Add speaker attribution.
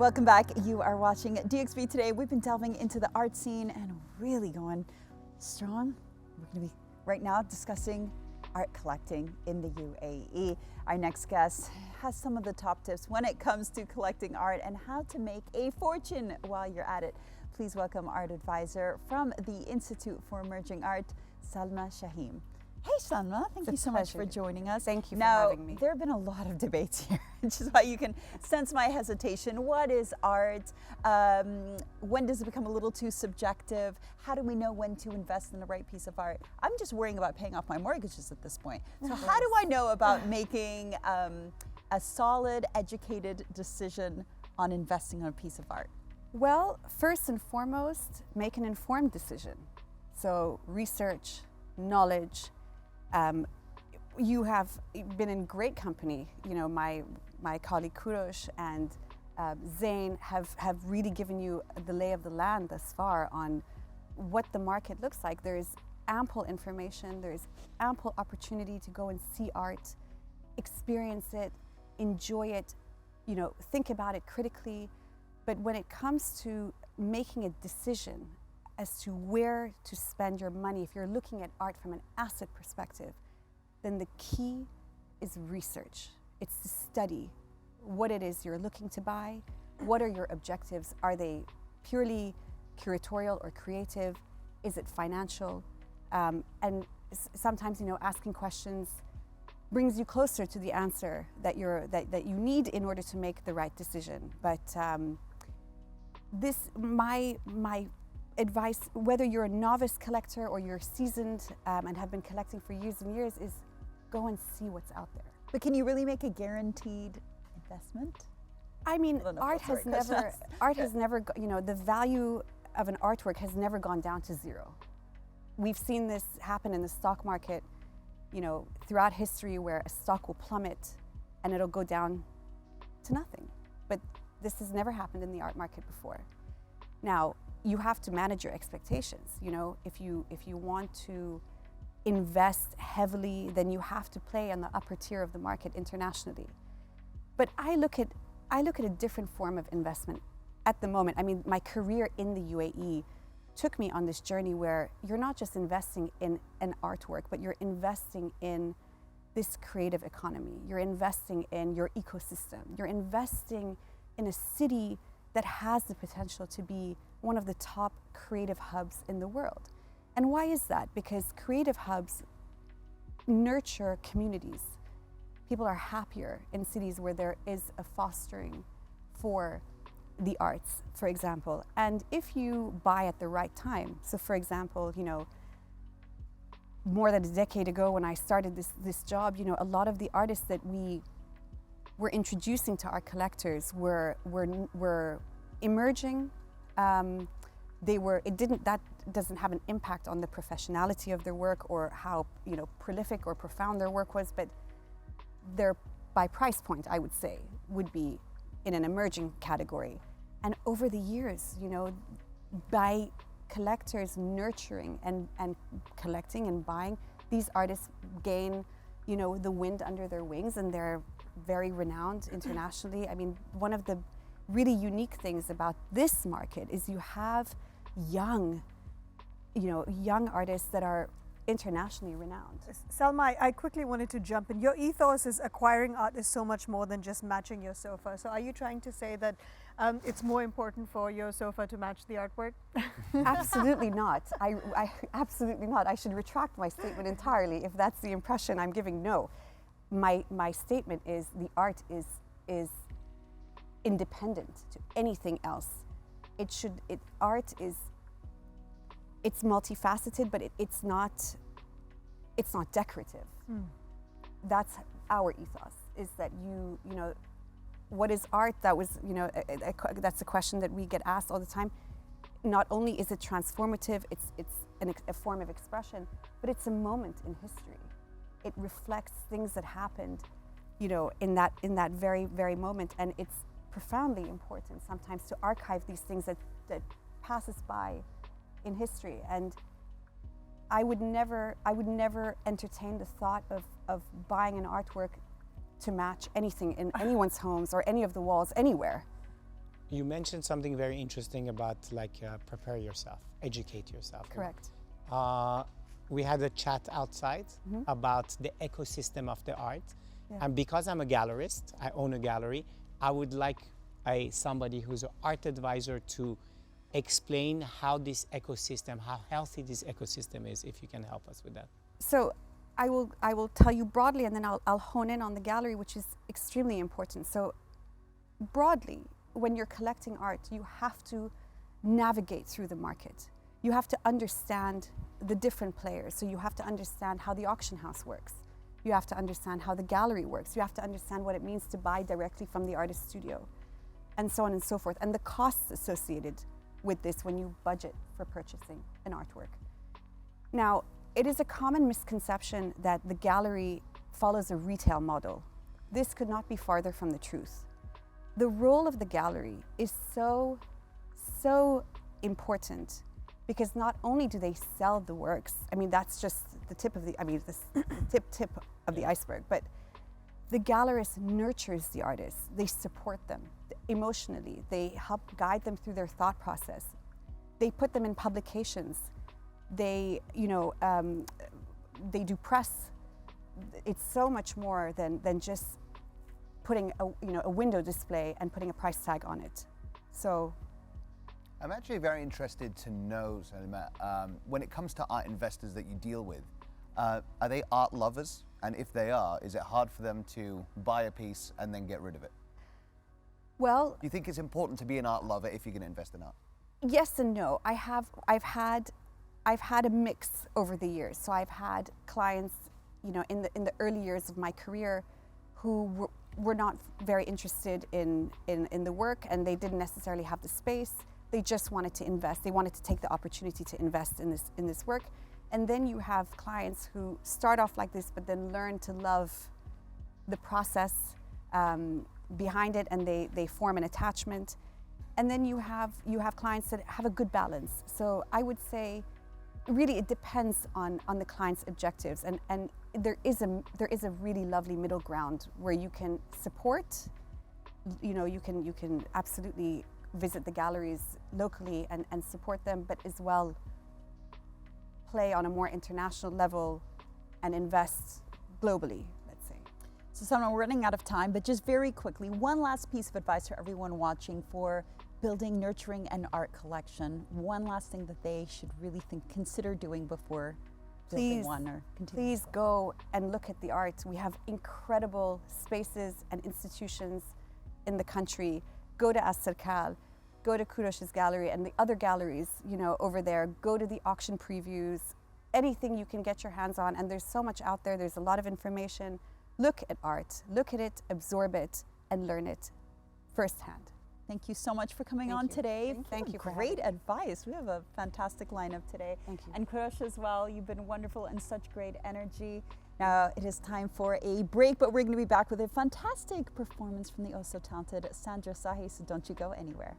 Speaker 1: Welcome back. You are watching DXB today. We've been delving into the art scene and really going strong. We're going to be right now discussing art collecting in the UAE. Our next guest has some of the top tips when it comes to collecting art and how to make a fortune while you're at it. Please welcome art advisor from the Institute for Emerging Art, Salma Shaheem. Hey Salma, thank you so much for joining us.
Speaker 2: Thank you for having me.
Speaker 1: There have been a lot of debates here, which is why you can sense my hesitation. What is art? When does it become a little too subjective? How do we know when to invest in the right piece of art? I'm just worrying about paying off my mortgages at this point. So how do I know about making a solid, educated decision on investing in a piece of art?
Speaker 2: Well, first and foremost, make an informed decision. So research, knowledge. You have been in great company. You know, my colleague Curation and Zain have really given you the lay of the land thus far on what the market looks like. There is ample information, there is ample opportunity to go and see art, experience it, enjoy it, you know, think about it critically. But when it comes to making a decision as to where to spend your money, if you're looking at art from an asset perspective, then the key is research. It's to study what it is you're looking to buy, what are your objectives, are they purely curatorial or creative, is it financial? And sometimes, you know, asking questions brings you closer to the answer that you need in order to make the right decision. But my advice, whether you're a novice collector or you're seasoned and have been collecting for years and years, is go and see what's out there.
Speaker 1: But can you really make a guaranteed investment?
Speaker 2: I mean, art has never, you know, the value of an artwork has never gone down to zero. We've seen this happen in the stock market, you know, throughout history, where a stock will plummet and it'll go down to nothing. But this has never happened in the art market before. Now, you have to manage your expectations. You know, if you want to invest heavily, then you have to play on the upper tier of the market internationally. But I look at a different form of investment at the moment. I mean, my career in the UAE took me on this journey where you're not just investing in an artwork, but you're investing in this creative economy. You're investing in your ecosystem. You're investing in a city that has the potential to be one of the top creative hubs in the world. And why is that? Because creative hubs nurture communities. People are happier in cities where there is a fostering for the arts, for example. And if you buy at the right time, so for example, you know, more than a decade ago when I started this job, you know, a lot of the artists that we were introducing to our collectors were emerging. That doesn't have an impact on the professionality of their work or how, you know, prolific or profound their work was, but their, by price point, I would say, would be in an emerging category. And over the years, you know, by collectors nurturing and collecting and buying, these artists gain, you know, the wind under their wings, and they're very renowned internationally. I mean, one of the really unique things about this market is you have young artists that are internationally renowned.
Speaker 3: Salma, I quickly wanted to jump in. Your ethos is acquiring art is so much more than just matching your sofa. So are you trying to say that it's more important for your sofa to match the artwork?
Speaker 2: Absolutely not. I absolutely not. I should retract my statement entirely if that's the impression I'm giving. No. My statement is the art is independent to anything else. It's multifaceted, but it's not decorative. That's our ethos, is that you know, what is art? That was, you know, that's a question that we get asked all the time. Not only is it transformative, it's a form of expression, but it's a moment in history. It reflects things that happened, you know, in that very, very moment, and it's profoundly important sometimes to archive these things that pass us by in history. And I would never entertain the thought of buying an artwork to match anything in anyone's homes or any of the walls anywhere.
Speaker 4: You mentioned something very interesting about prepare yourself, educate yourself.
Speaker 2: Correct.
Speaker 4: We had a chat outside about the ecosystem of the art. Yeah. And because I'm a gallerist, I own a gallery, I would like somebody who's an art advisor to explain how this ecosystem, how healthy this ecosystem is, if you can help us with that.
Speaker 2: So I will tell you broadly, and then I'll hone in on the gallery, which is extremely important. So broadly, when you're collecting art, you have to navigate through the market. You have to understand the different players. So you have to understand how the auction house works. You have to understand how the gallery works. You have to understand what it means to buy directly from the artist studio, and so on and so forth, and the costs associated with this when you budget for purchasing an artwork. Now, it is a common misconception that the gallery follows a retail model. This could not be farther from the truth. The role of the gallery is so important, because not only do they sell the works, I mean, that's just the tip of the, the tip of the iceberg, but the gallerist nurtures the artists. They support them emotionally. They help guide them through their thought process. They put them in publications. They, they do press. It's so much more than just putting a window display and putting a price tag on it. So
Speaker 5: I'm actually very interested to know, Salma, when it comes to art investors that you deal with, are they art lovers? And if they are, is it hard for them to buy a piece and then get rid of it?
Speaker 2: Well,
Speaker 5: do you think it's important to be an art lover if you're going to invest in art?
Speaker 2: Yes and no. I've had a mix over the years. So I've had clients, in the early years of my career, who were not very interested in the work, and they didn't necessarily have the space. They just wanted to invest. They wanted to take the opportunity to invest in this work. And then you have clients who start off like this, but then learn to love the process behind it, and they form an attachment. And then you have clients that have a good balance. So I would say, really, it depends on the client's objectives, and there is a really lovely middle ground where you can support. You can absolutely visit the galleries locally and support them, but as well play on a more international level and invest globally, let's say.
Speaker 1: So Salma, we're running out of time, but just very quickly, one last piece of advice for everyone watching for building, nurturing an art collection. One last thing that they should really consider doing before building one or continuing.
Speaker 2: Please go and look at the art. We have incredible spaces and institutions in the country. Go to Asserkal, go to Curosh's gallery and the other galleries, over there. Go to the auction previews, anything you can get your hands on. And there's so much out there. There's a lot of information. Look at art, look at it, absorb it, and learn it firsthand.
Speaker 1: Thank you so much for coming on today.
Speaker 2: Thank you for
Speaker 1: great advice. We have a fantastic lineup today.
Speaker 2: Thank you.
Speaker 1: And Curosh as well, you've been wonderful and such great energy. Now it is time for a break, but we're going to be back with a fantastic performance from the oh so talented Sandra Sahi, so don't you go anywhere.